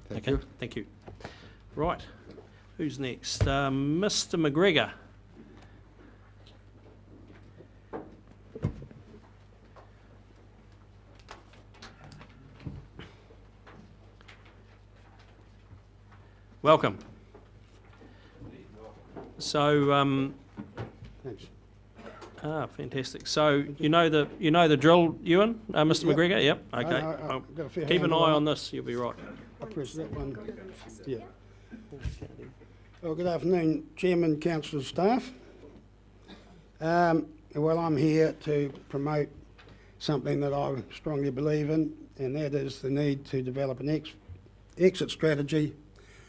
Thank you. Thank you. Right, who's next? Mr. McGregor. Welcome. So, Thanks. fantastic. So you know the drill, Ewan, Mr. Yep. McGregor. Yep. Okay. I've got a fair Keep an handle eye on this. You'll be right. I press that one. Yeah. Well, good afternoon, Chairman, Councillors, staff. Well, I'm here to promote something that I strongly believe in, and that is the need to develop an exit strategy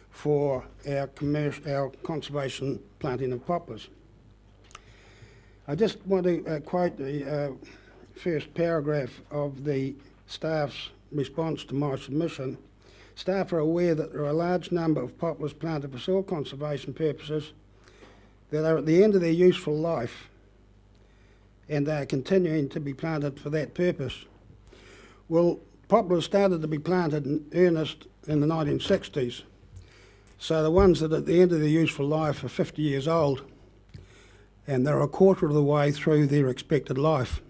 for our conservation planting of poplars. I just want to quote the first paragraph of the staff's response to my submission. Staff are aware that there are a large number of poplars planted for soil conservation purposes that are at the end of their useful life, and they are continuing to be planted for that purpose. Well, poplars started to be planted in earnest in the 1960s, so the ones that are at the end of their useful life are 50 years old, and they're a quarter of the way through their expected life.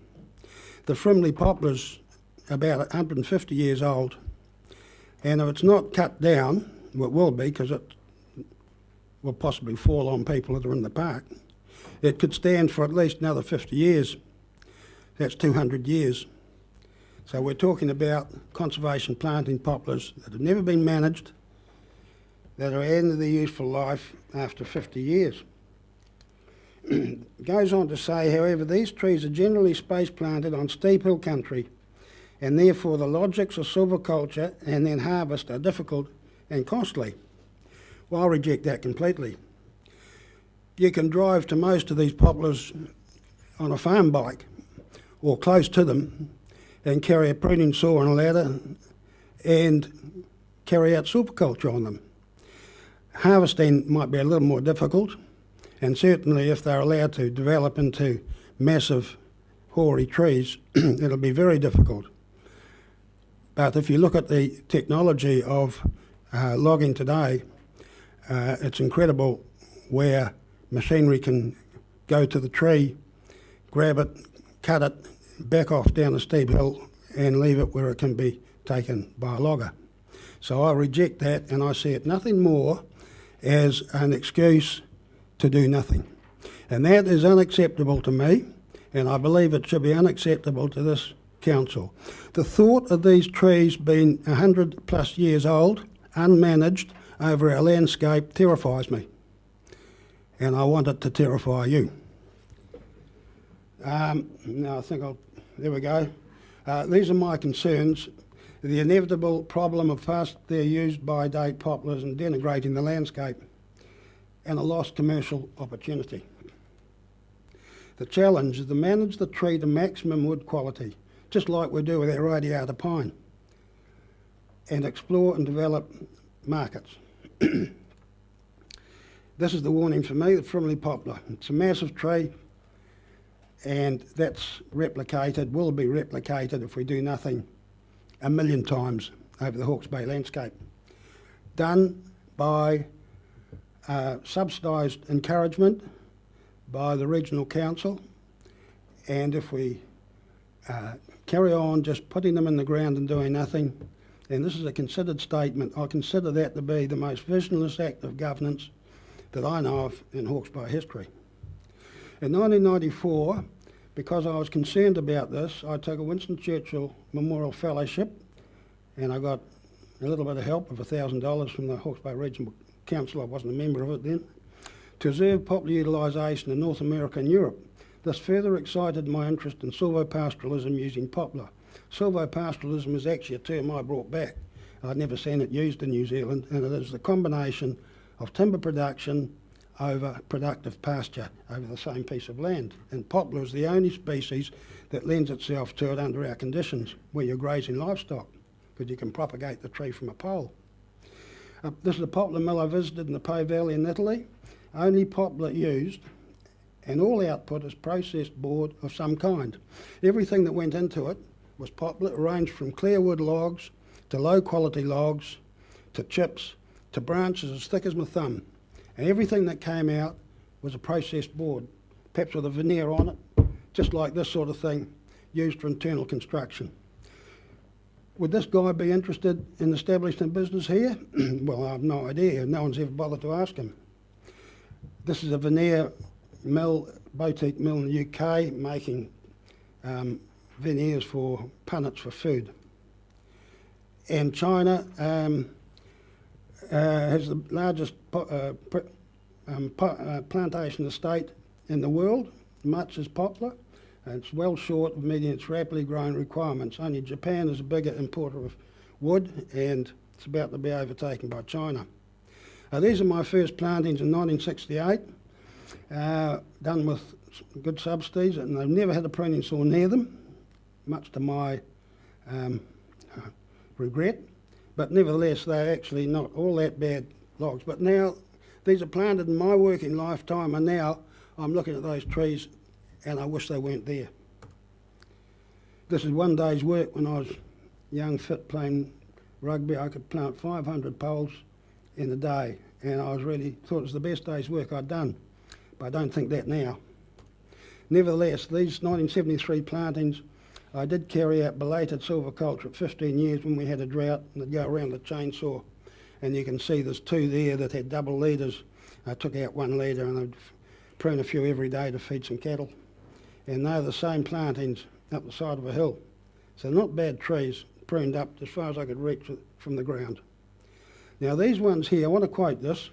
The FRIMLEY poplar's about 150 years old, and if it's not cut down, well, it will be because it will possibly fall on people that are in the park, it could stand for at least another 50 years. That's 200 years. So we're talking about conservation planting poplars that have never been managed, that are at the end of their useful life after 50 years. It goes on to say, however, these trees are generally space planted on steep hill country, and therefore the logics of silviculture and then harvest are difficult and costly. Well, I reject that completely. You can drive to most of these poplars on a farm bike or close to them and carry a pruning saw and a ladder and carry out silviculture on them. Harvesting might be a little more difficult, and certainly if they're allowed to develop into massive hoary trees, it'll be very difficult. But if you look at the technology of logging today, it's incredible where machinery can go to the tree, grab it, cut it, back off down a steep hill and leave it where it can be taken by a logger. So I reject that, and I see it nothing more as an excuse to do nothing. And that is unacceptable to me, and I believe it should be unacceptable to this council. The thought of these trees being 100 plus years old, unmanaged, over our landscape terrifies me. And I want it to terrify you. No, I think there we go. These are my concerns. The inevitable problem of past their used by date poplars and denigrating the landscape, and a lost commercial opportunity. The challenge is to manage the tree to maximum wood quality, just like we do with our radiata pine, and explore and develop markets. This is the warning for me, the FRIMLEY poplar. It's a massive tree, and that's replicated, will be replicated if we do nothing, 1 million times over the Hawke's Bay landscape. Done by subsidised encouragement by the regional council, and if we carry on just putting them in the ground and doing nothing, and this is a considered statement, I consider that to be the most visionless act of governance that I know of in Hawke's Bay history. In 1994, because I was concerned about this, I took a Winston Churchill Memorial Fellowship, and I got a little bit of help of $1,000 from the Hawke's Bay Regional Council. I wasn't a member of it then, to observe poplar utilisation in North America and Europe. This further excited my interest in silvopastoralism using poplar. Silvopastoralism is actually a term I brought back. I'd never seen it used in New Zealand, and it is the combination of timber production over productive pasture over the same piece of land. And poplar is the only species that lends itself to it under our conditions, where you're grazing livestock, because you can propagate the tree from a pole. This is a poplar mill I visited in the Po Valley in Italy. Only poplar used, and all output is processed board of some kind. Everything that went into it was poplar. It ranged from clear wood logs to low quality logs to chips, to branches as thick as my thumb. And everything that came out was a processed board, perhaps with a veneer on it, just like this sort of thing, used for internal construction. Would this guy be interested in establishing a business here? Well, I have no idea. No one's ever bothered to ask him. This is a veneer mill, boutique mill in the UK, making veneers for punnets for food. And China has the largest plantation estate in the world, much as poplar. And it's well short of meeting its rapidly growing requirements. Only Japan is a bigger importer of wood, and it's about to be overtaken by China. These are my first plantings in 1968, done with good subsidies, and they've never had a pruning saw near them, much to my regret. But nevertheless, they're actually not all that bad logs. But now, these are planted in my working lifetime, and now I'm looking at those trees and I wish they weren't there. This is one day's work. When I was young, fit, playing rugby, I could plant 500 poles in a day, and I was really thought it was the best day's work I'd done, but I don't think that now. Nevertheless, these 1973 plantings, I did carry out belated silviculture at 15 years when we had a drought, and I'd go around the chainsaw, and you can see there's two there that had double leaders. I took out one leader and I'd prune a few every day to feed some cattle. And they're the same plantings up the side of a hill. So not bad trees, pruned up as far as I could reach from the ground. Now these ones here, I want to quote this.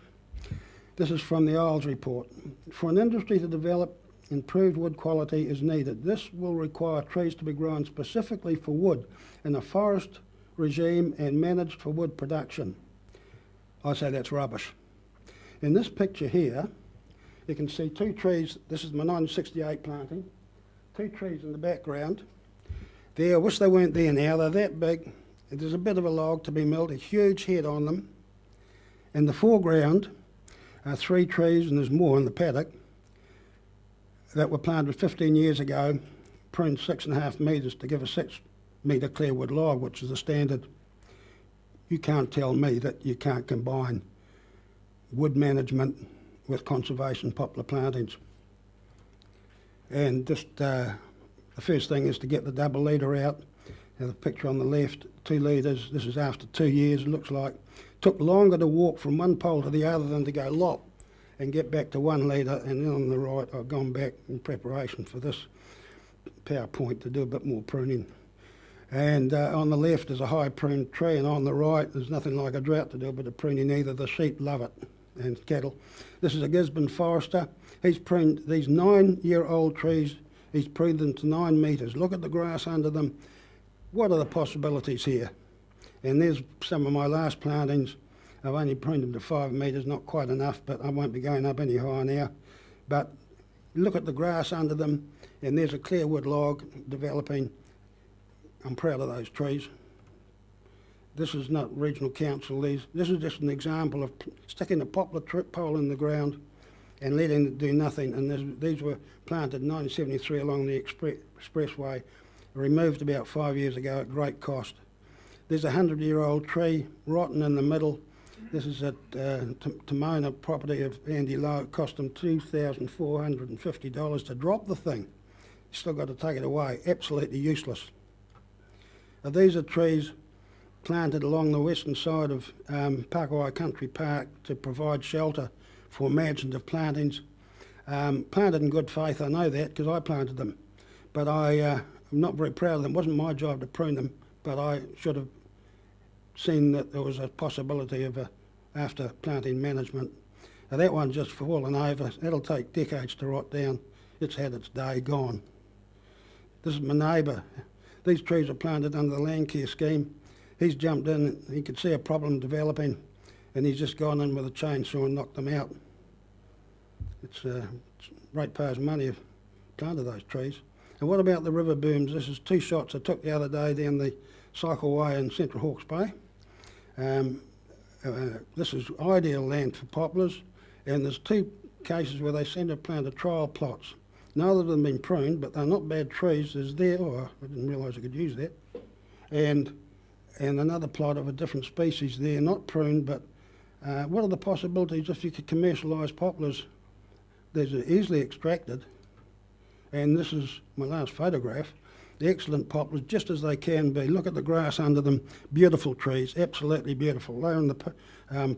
This is from the Isles report. For an industry to develop, improved wood quality is needed. This will require trees to be grown specifically for wood in a forest regime and managed for wood production. I say that's rubbish. In this picture here, you can see two trees. This is my 1968 planting. Two trees in the background. There, I wish they weren't there now. They're that big. There's a bit of a log to be milled, a huge head on them. In the foreground are three trees, and there's more in the paddock, that were planted 15 years ago, pruned 6.5 metres to give a 6 metre clearwood log, which is the standard. You can't tell me that you can't combine wood management with conservation poplar plantings. And just the first thing is to get the double leader out. Now the picture on the left, 2 litres. This is after 2 years, it looks like. Took longer to walk from one pole to the other than to go lop and get back to 1 litre. And then on the right, I've gone back in preparation for this PowerPoint to do a bit more pruning. And on the left is a high pruned tree, and on the right there's nothing like a drought to do a bit of pruning either. The sheep love it, and cattle. This is a Gisborne forester. He's pruned these 9-year-old trees. He's pruned them to 9 metres. Look at the grass under them. What are the possibilities here? And there's some of my last plantings. I've only pruned them to 5 metres, not quite enough, but I won't be going up any higher now. But look at the grass under them, and there's a clearwood log developing. I'm proud of those trees. This is not regional council. This is just an example of sticking a poplar pole in the ground and letting it do nothing. And these were planted in 1973 along the expressway, removed about 5 years ago at great cost. There's a 100-year-old tree rotten in the middle. This is at Timona property of Andy Lowe. It cost him $2,450 to drop the thing. You still got to take it away. Absolutely useless. These are trees planted along the western side of Pakawai Country Park to provide shelter for imaginative plantings. Planted in good faith, I know that because I planted them. But I'm not very proud of them. It wasn't my job to prune them, but I should have seen that there was a possibility of after planting management. Now that one's just fallen over. It'll take decades to rot down. It's had its day, gone. This is my neighbour. These trees are planted under the land care scheme. He's jumped in, he could see a problem developing, and he's just gone in with a chainsaw and knocked them out. It's ratepayers' money have planted those trees. And what about the river booms? This is 2 shots I took the other day down the cycleway in Central Hawke's Bay. This is ideal land for poplars, and there's 2 cases where they seem to have planted trial plots. Neither of them been pruned, but they're not bad trees. There's there, I didn't realise I could use that. And and another plot of a different species there, not pruned, but what are the possibilities if you could commercialise poplars? They're easily extracted, and this is my last photograph. The excellent poplars, just as they can be. Look at the grass under them, beautiful trees, absolutely beautiful. They're in the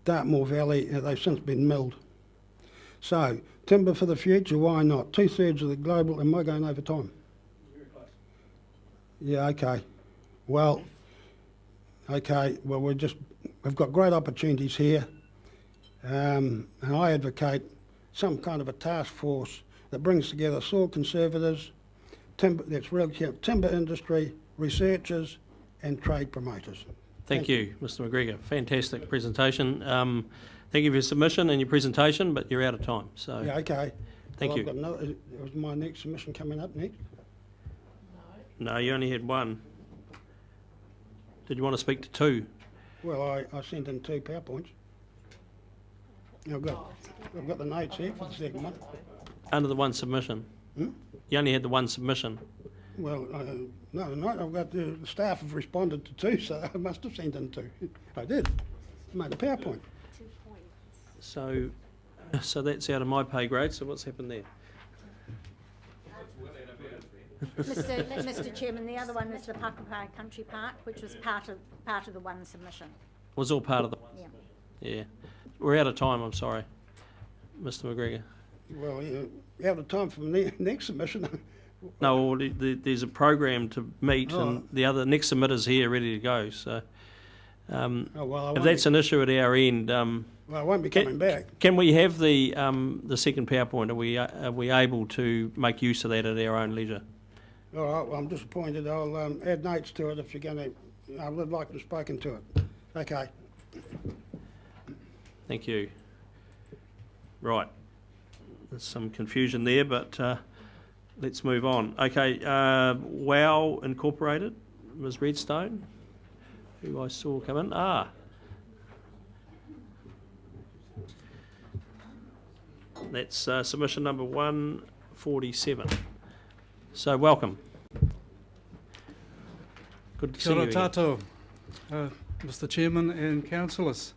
Dartmoor Valley, they've since been milled. So, timber for the future, why not? 2/3 of the global, am I going over time? Very close. Yeah, okay. Well, we've got great opportunities here, and I advocate some kind of a task force that brings together soil conservators, timber industry, researchers, and trade promoters. Thank you, Mr. McGregor. Fantastic presentation. Thank you for your submission and your presentation, but you're out of time. So Yeah, okay. Thank you. I've got another, was my next submission coming up next? No, you only had one. Did you want to speak to two? Well, I sent in 2 PowerPoints. I've got the notes here for the second one. Under the one submission. Hmm? You only had the one submission. Well, no, I've got the staff have responded to 2, so I must have sent in 2. I did. I made a PowerPoint. So that's out of my pay grade. So what's happened there? Mr. Chairman, the other one was the Puckapai Country Park, which was part of the one submission. Was all part of the. Yeah. Yeah. We're out of time. I'm sorry, Mr. McGregor. Well, out of time for the next submission. No, well, there's a program to meet, and the other next submitter's here, ready to go. So, if that's an issue at our end, well, I won't be coming back. Can we have the second PowerPoint? Are we able to make use of that at our own leisure? All right, well, I'm disappointed. I'll add notes to it if you're going to. I would like to have spoken to it. Okay. Thank you. Right. There's some confusion there, but let's move on. Okay, WOW Incorporated, Ms. Redstone, who I saw come in. That's submission number 147. So welcome. Good to see you again. Kia ora tātou, Mr. Chairman and councillors.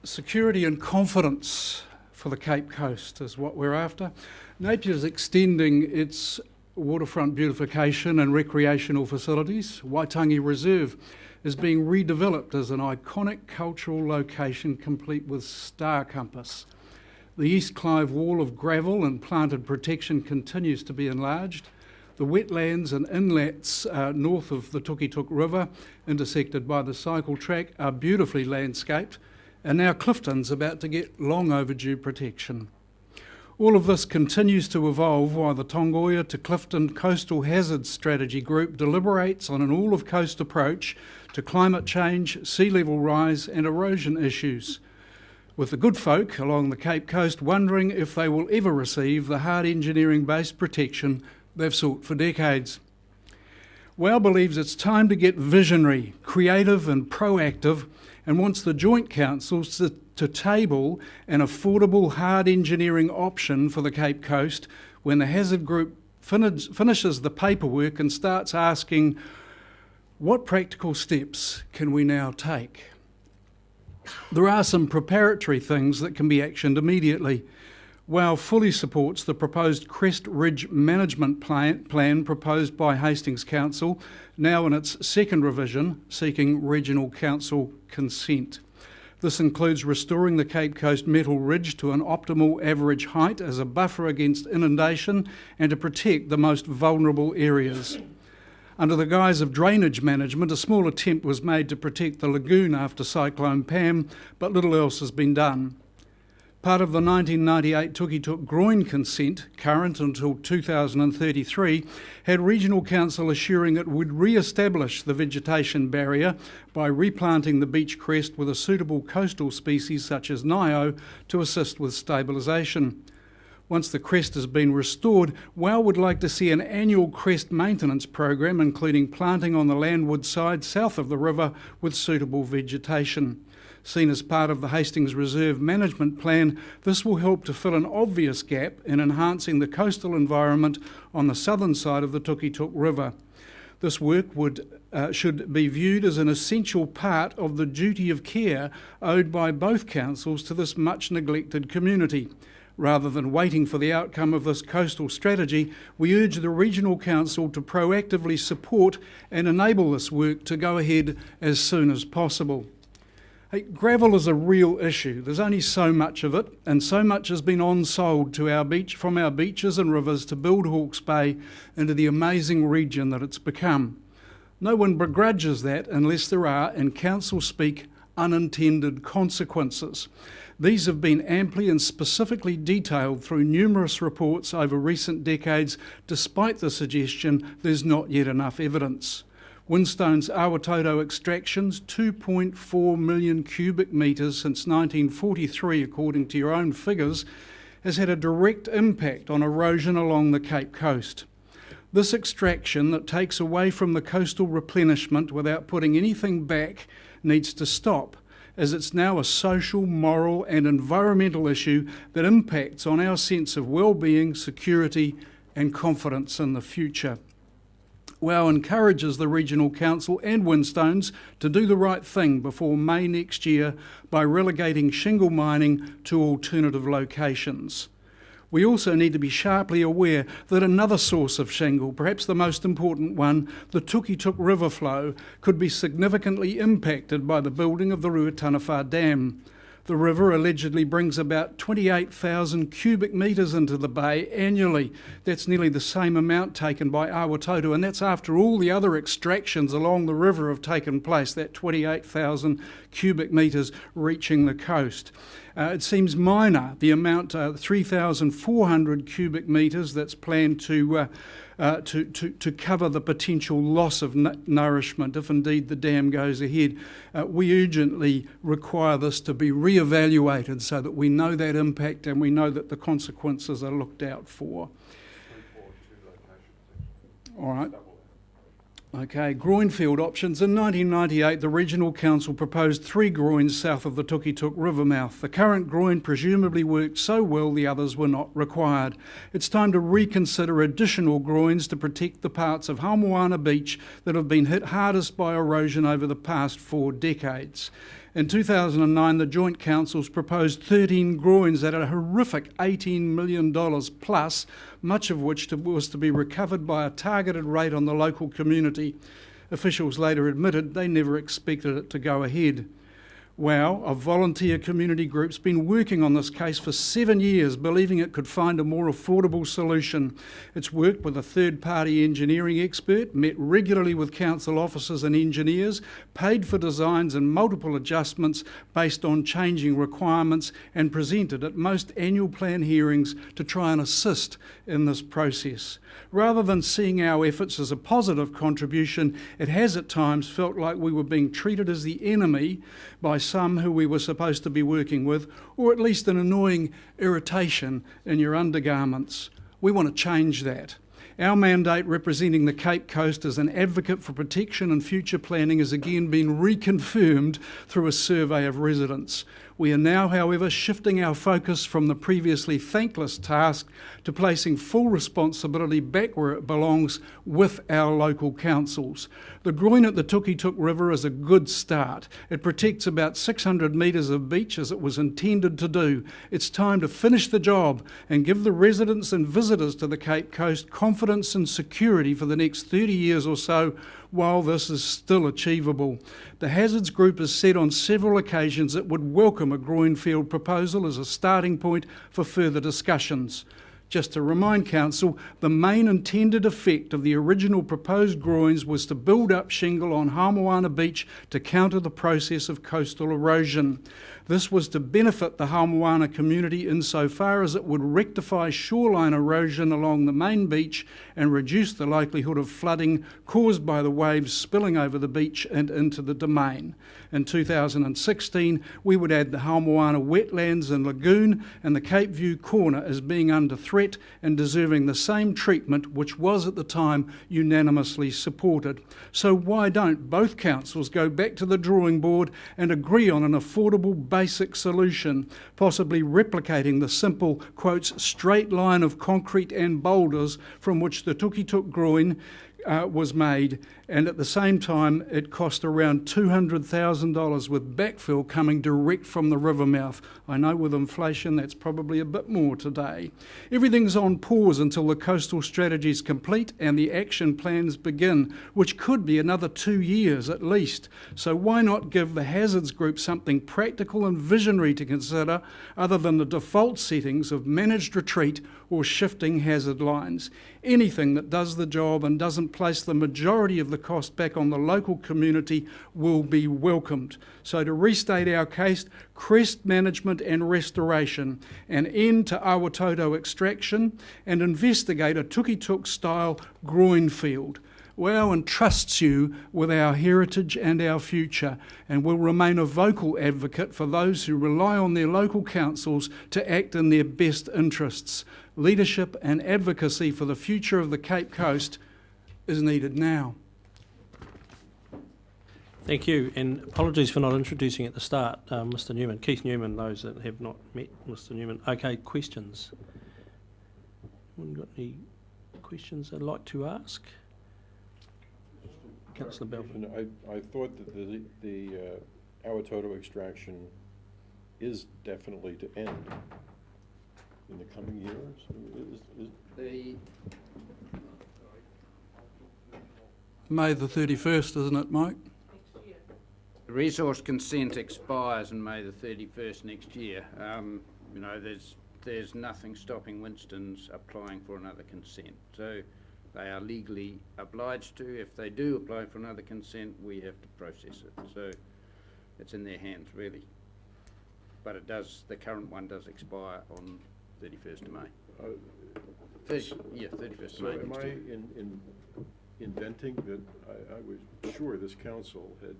Security and confidence for the Cape Coast is what we're after. Napier is extending its waterfront beautification and recreational facilities. Waitangi Reserve is being redeveloped as an iconic cultural location complete with star compass. The East Clive wall of gravel and planted protection continues to be enlarged. The wetlands and inlets north of the Tukituki River, intersected by the cycle track, are beautifully landscaped, and now Clifton's about to get long overdue protection. All of this continues to evolve while the Tongoia to Clifton Coastal Hazards Strategy Group deliberates on an all-of-coast approach to climate change, sea level rise and erosion issues, with the good folk along the Cape Coast wondering if they will ever receive the hard engineering-based protection they've sought for decades. WOW believes it's time to get visionary, creative and proactive, and wants the Joint Councils to table an affordable hard engineering option for the Cape Coast when the hazard group finishes the paperwork and starts asking, what practical steps can we now take? There are some preparatory things that can be actioned immediately. WOW fully supports the proposed Crest Ridge Management Plan proposed by Hastings Council, now in its second revision, seeking Regional Council consent. This includes restoring the Cape Coast Metal Ridge to an optimal average height as a buffer against inundation and to protect the most vulnerable areas. Under the guise of drainage management, a small attempt was made to protect the lagoon after Cyclone Pam, but little else has been done. Part of the 1998 TUKITUKI groin consent, current until 2033, had Regional Council assuring it would re-establish the vegetation barrier by replanting the beach crest with a suitable coastal species such as NEIGHBOUR to assist with stabilisation. Once the crest has been restored, WOW would like to see an annual crest maintenance program, including planting on the landward side south of the river with suitable vegetation. Seen as part of the Hastings Reserve Management Plan, this will help to fill an obvious gap in enhancing the coastal environment on the southern side of the Tukituki River. This work should be viewed as an essential part of the duty of care owed by both councils to this much neglected community. Rather than waiting for the outcome of this coastal strategy, we urge the Regional Council to proactively support and enable this work to go ahead as soon as possible. Hey, gravel is a real issue. There's only so much of it, and so much has been on-sold to from our beaches and rivers to build Hawke's Bay into the amazing region that it's become. No one begrudges that unless there are, in council speak, unintended consequences. These have been amply and specifically detailed through numerous reports over recent decades, despite the suggestion there's not yet enough evidence. Winstone's Awatoto extractions, 2.4 million cubic metres since 1943, according to your own figures, has had a direct impact on erosion along the Cape Coast. This extraction that takes away from the coastal replenishment without putting anything back needs to stop, as it's now a social, moral and environmental issue that impacts on our sense of well-being, security and confidence in the future. WOW encourages the Regional Council and Winstones to do the right thing before May next year by relegating shingle mining to alternative locations. We also need to be sharply aware that another source of shingle, perhaps the most important one, the Tukituki river flow, could be significantly impacted by the building of the Ruataniwha Dam. The river allegedly brings about 28,000 cubic metres into the bay annually. That's nearly the same amount taken by Awatoto, and that's after all the other extractions along the river have taken place, that 28,000 cubic metres reaching the coast. It seems minor, the amount, 3,400 cubic metres that's planned to cover the potential loss of nourishment if indeed the dam goes ahead. We urgently require this to be re-evaluated so that we know that impact and we know that the consequences are looked out for. All right. Okay, groin field options. In 1998, the Regional Council proposed 3 groins south of the Tukituki river mouth. The current groin presumably worked so well the others were not required. It's time to reconsider additional groins to protect the parts of Hamoana Beach that have been hit hardest by erosion over the past 4 decades. In 2009, the Joint Councils proposed 13 groins at a horrific $18 million plus, much of which was to be recovered by a targeted rate on the local community. Officials later admitted they never expected it to go ahead. WOW, a volunteer community group's been working on this case for 7 years, believing it could find a more affordable solution. It's worked with a third-party engineering expert, met regularly with council officers and engineers, paid for designs and multiple adjustments based on changing requirements, and presented at most annual plan hearings to try and assist in this process. Rather than seeing our efforts as a positive contribution, it has at times felt like we were being treated as the enemy by some who we were supposed to be working with, or at least an annoying irritation in your undergarments. We want to change that. Our mandate representing the Cape Coast as an advocate for protection and future planning has again been reconfirmed through a survey of residents. We are now, however, shifting our focus from the previously thankless task to placing full responsibility back where it belongs with our local councils. The groin at the Tukituki River is a good start. It protects about 600 metres of beach as it was intended to do. It's time to finish the job and give the residents and visitors to the Cape Coast confidence and security for the next 30 years or so while this is still achievable. The Hazards Group has said on several occasions it would welcome a groin field proposal as a starting point for further discussions. Just to remind Council, the main intended effect of the original proposed groins was to build up shingle on Hamoana Beach to counter the process of coastal erosion. This was to benefit the Hamoana community insofar as it would rectify shoreline erosion along the main beach and reduce the likelihood of flooding caused by the waves spilling over the beach and into the domain. In 2016, we would add the Hamoana wetlands and lagoon and the Cape View corner as being under threat and deserving the same treatment which was at the time unanimously supported. So why don't both councils go back to the drawing board and agree on an affordable basic solution, possibly replicating the simple, quotes, straight line of concrete and boulders from which the Tukituki groin was made, and at the same time it cost around $200,000 with backfill coming direct from the river mouth. I know with inflation that's probably a bit more today. Everything's on pause until the coastal strategy is complete and the action plans begin, which could be another 2 years at least. So why not give the hazards group something practical and visionary to consider other than the default settings of managed retreat or shifting hazard lines? Anything that does the job and doesn't place the majority of the cost back on the local community will be welcomed. So to restate our case, crest management and restoration, an end to Awatoto extraction, and investigate a Tukituk style groin field. WOW entrusts you with our heritage and our future, and will remain a vocal advocate for those who rely on their local councils to act in their best interests. Leadership and advocacy for the future of the Cape Coast is needed now. Thank you, and apologies for not introducing at the start, Mr Newman. Keith Newman, those that have not met Mr Newman. Okay, questions? Anyone got any questions they'd like to ask? Councillor Belvin. I thought that the Awatoto extraction is definitely to end in the coming years. May the 31st, isn't it, Mike? The resource consent expires on May the 31st next year. You know, there's nothing stopping Winston's applying for another consent. So they are legally obliged to. If they do apply for another consent, we have to process it. So it's in their hands, really. But it does, the current one does expire on 31st of May. 31st of So May. am I inventing that I was sure this council had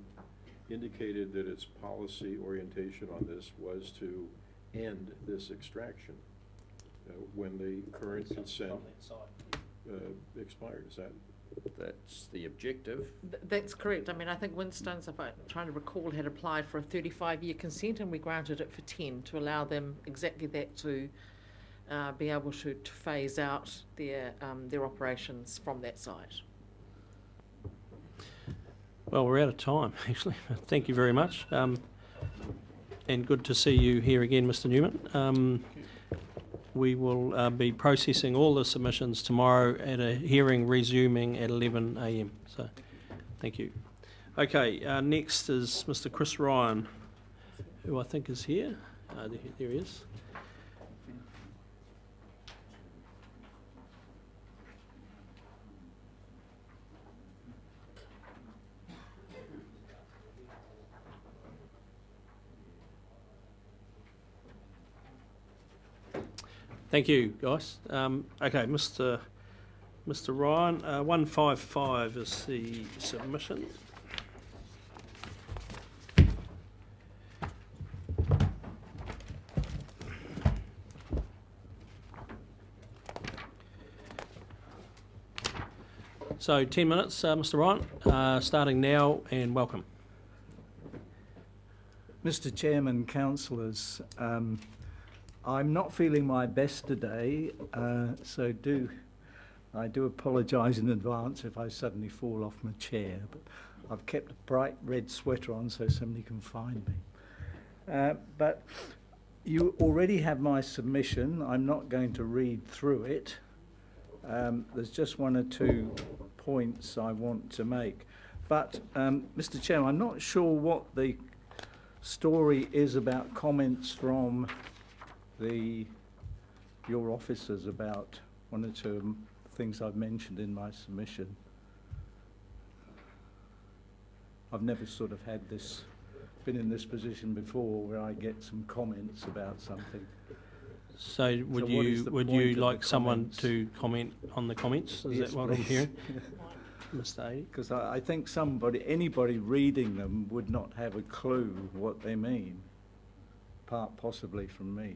indicated that its policy orientation on this was to end this extraction when the current consent expired. Is that? That's the objective. That's correct. I mean, I think Winstones, if I'm trying to recall, had applied for a 35-year consent, and we granted it for 10 to allow them exactly that, to be able to phase out their operations from that site. Well, we're out of time, actually. Thank you very much. And good to see you here again, Mr Newman. We will be processing all the submissions tomorrow at a hearing resuming at 11 a.m. So, thank you. Okay, next is Mr Chris Ryan, who I think is here. There he is. Thank you, guys. Okay, Mr Ryan, 155 is the submission. So 10 minutes, Mr Ryan, starting now, and welcome. Mr Chairman, councillors, I'm not feeling my best today, so I do apologise in advance if I suddenly fall off my chair, but I've kept a bright red sweater on so somebody can find me. But you already have my submission. I'm not going to read through it. There's just one or two points I want to make. But, Mr Chairman, I'm not sure what the story is about comments from your officers about one or two things I've mentioned in my submission. I've never sort of been in this position before where I get some comments about something. So would you like someone to comment on the comments? Is Yes, that what I'm please. hearing? Mr. Ady? Because I think anybody reading them would not have a clue what they mean, apart possibly from me.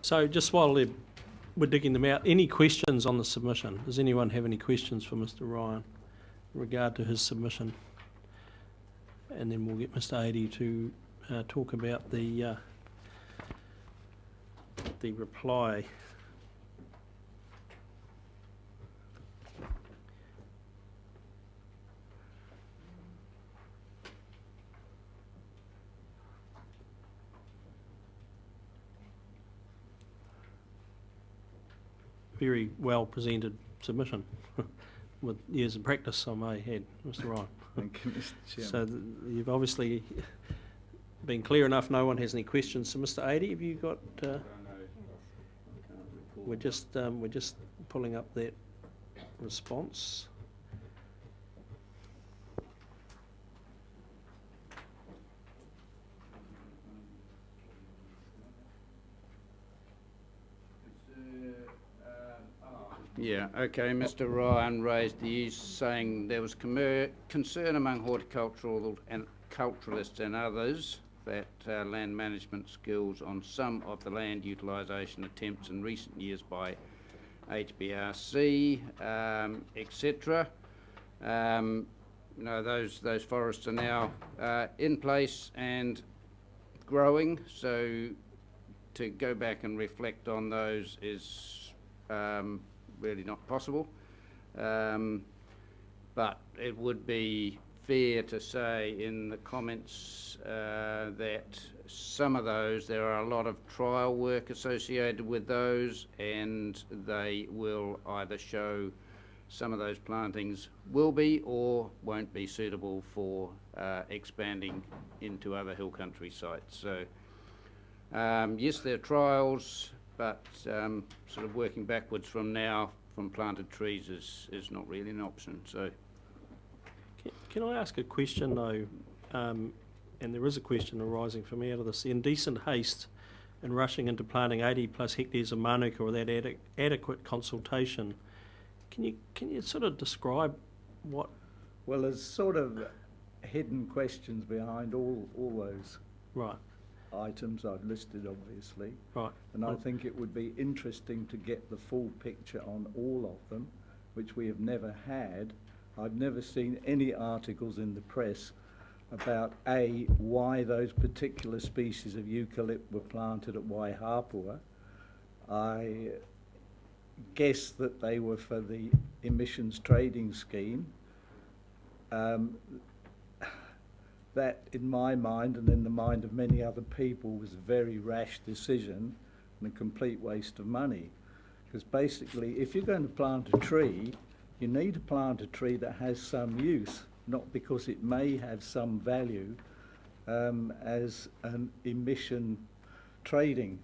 So just while we're digging them out, any questions on the submission? Does anyone have any questions for Mr. Ryan in regard to his submission? And then we'll get Mr. Ady to talk about the the reply. Very well presented submission with years of practice, I may add, Mr. Ryan. Thank you, Mr. Chairman. So you've obviously been clear enough, no one has any questions. So Mr. Adey, have you got, we're just pulling up that response. Yeah, okay, Mr. Ryan raised the issue saying there was concern among horticultural and culturalists and others that land management skills on some of the land utilisation attempts in recent years by HBRC, etc. You know, those forests are now in place and growing, so to go back and reflect on those is really not possible. But it would be fair to say in the comments that some of those, there are a lot of trial work associated with those, and they will either show some of those plantings will be or won't be suitable for expanding into other hill country sites. So yes, there are trials, but sort of working backwards from now from planted trees is not really an option. So, can I ask a question though? And there is a question arising for me out of this: the indecent haste in rushing into planting 80 plus hectares of manuka without adequate consultation. Can you sort of describe what? Well, there's sort of hidden questions behind all those Right. items I've listed, obviously. Right. And I think it would be interesting to get the full picture on all of them, which we have never had. I've never seen any articles in the press about why those particular species of eucalypt were planted at Waihapua. I guess that they were for the emissions trading scheme. That, in my mind and in the mind of many other people, was a very rash decision and a complete waste of money. Because basically, if you're going to plant a tree, you need to plant a tree that has some use, not because it may have some value as an emission trading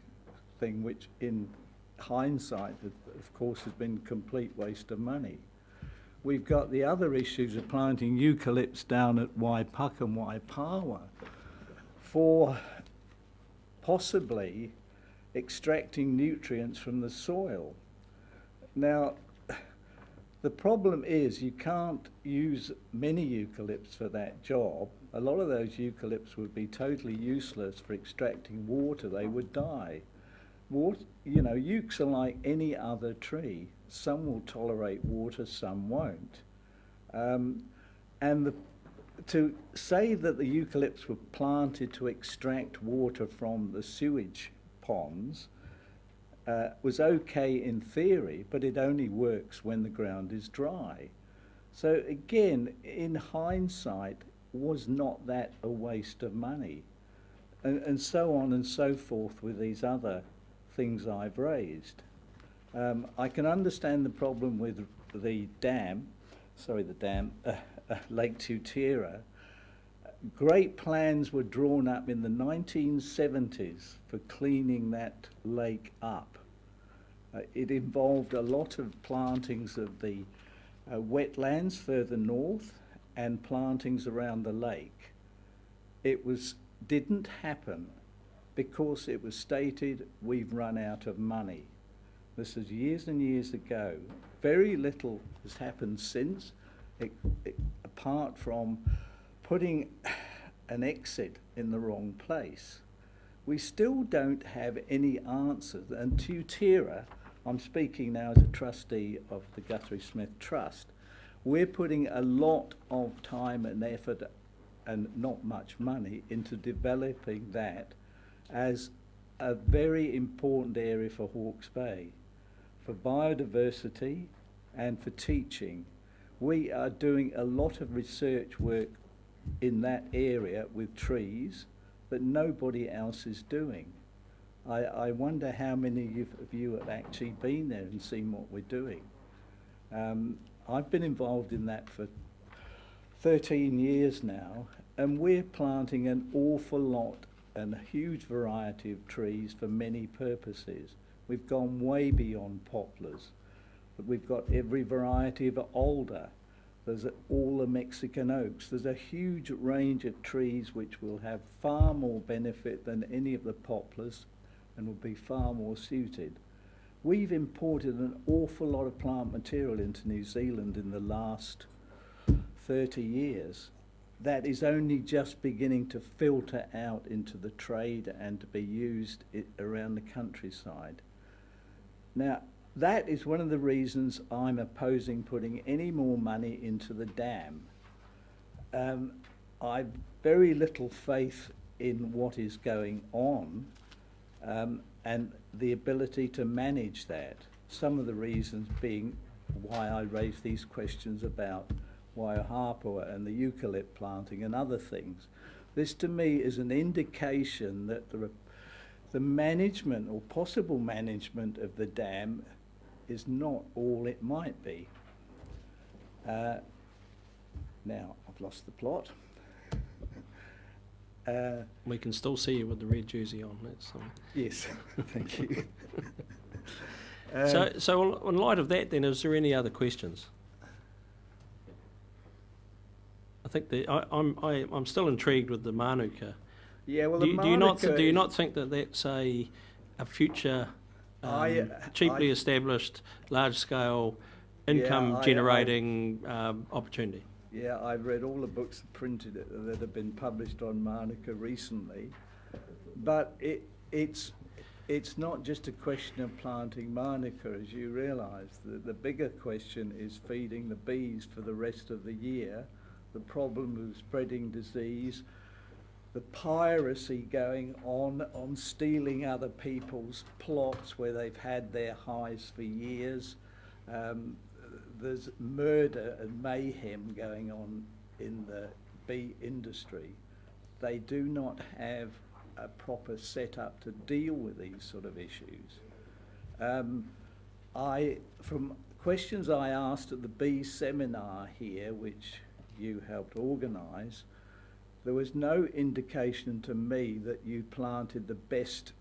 thing, which in hindsight, of course, has been a complete waste of money. We've got the other issues of planting eucalypts down at Waipuka and Waipawa for possibly extracting nutrients from the soil. Now, the problem is you can't use many eucalypts for that job. A lot of those eucalypts would be totally useless for extracting water. They would die. Eucs are like any other tree. Some will tolerate water, some won't. To say that the eucalypts were planted to extract water from the sewage ponds was okay in theory, but it only works when the ground is dry. So again, in hindsight, was not that a waste of money? And so on and so forth with these other things I've raised. I can understand the problem with the Lake Tutira. Great plans were drawn up in the 1970s for cleaning that lake up. It involved a lot of plantings of the wetlands further north and plantings around the lake. It didn't happen because it was stated, we've run out of money. This is years and years ago. Very little has happened since, apart from putting an exit in the wrong place. We still don't have any answers. And Tutira, I'm speaking now as a trustee of the Guthrie Smith Trust, we're putting a lot of time and effort and not much money into developing that as a very important area for Hawke's Bay, for biodiversity and for teaching. We are doing a lot of research work in that area with trees that nobody else is doing. I wonder how many of you have actually been there and seen what we're doing. I've been involved in that for 13 years now, and we're planting an awful lot and a huge variety of trees for many purposes. We've gone way beyond poplars, but we've got every variety of alder. There's all the Mexican oaks. There's a huge range of trees which will have far more benefit than any of the poplars and will be far more suited. We've imported an awful lot of plant material into New Zealand in the last 30 years. That is only just beginning to filter out into the trade and to be used around the countryside. Now, that is one of the reasons I'm opposing putting any more money into the dam. I've very little faith in what is going on and the ability to manage that. Some of the reasons being why I raise these questions about Waiharpua and the eucalypt planting and other things. This to me is an indication that the management or possible management of the dam is not all it might be. Now, I've lost the plot. We can still see you with the red jersey on. That's Yes, thank you. so in light of that, then, is there any other questions? I think I'm still intrigued with the Mānuka. Yeah, well, Do you not Mānuka think that that's a future cheaply established, large scale income generating opportunity? Yeah, I've read all the books printed that have been published on Mānuka recently, but it's not just a question of planting Mānuka, as you realise. The bigger question is feeding the bees for the rest of the year, the problem of spreading disease, the piracy going on stealing other people's plots where they've had their hives for years. There's murder and mayhem going on in the bee industry. They do not have a proper setup to deal with these sort of issues. From questions I asked at the bee seminar here, which you helped organise, there was no indication to me that you planted the best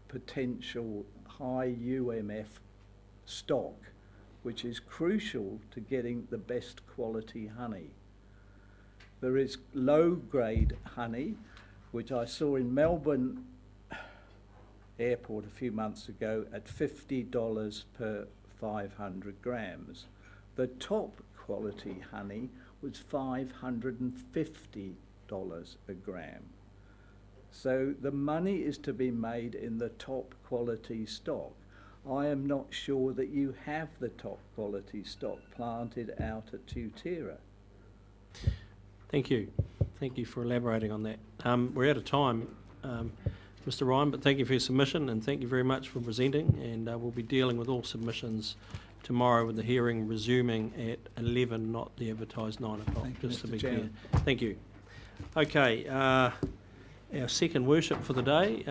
potential high UMF stock, which is crucial to getting the best quality honey. There is low-grade honey, which I saw in Melbourne Airport a few months ago at $50 per 500 grams. The top quality honey was $550 a gram. So the money is to be made in the top quality stock. I am not sure that you have the top quality stock planted out at Tutira. Thank you. Thank you for elaborating on that. We're out of time, Mr. Ryan, but thank you for your submission and thank you very much for presenting, and we'll be dealing with all submissions tomorrow with the hearing resuming at 11, not the advertised 9 o'clock, just to be clear. Thank you. Okay, our second worship for the day,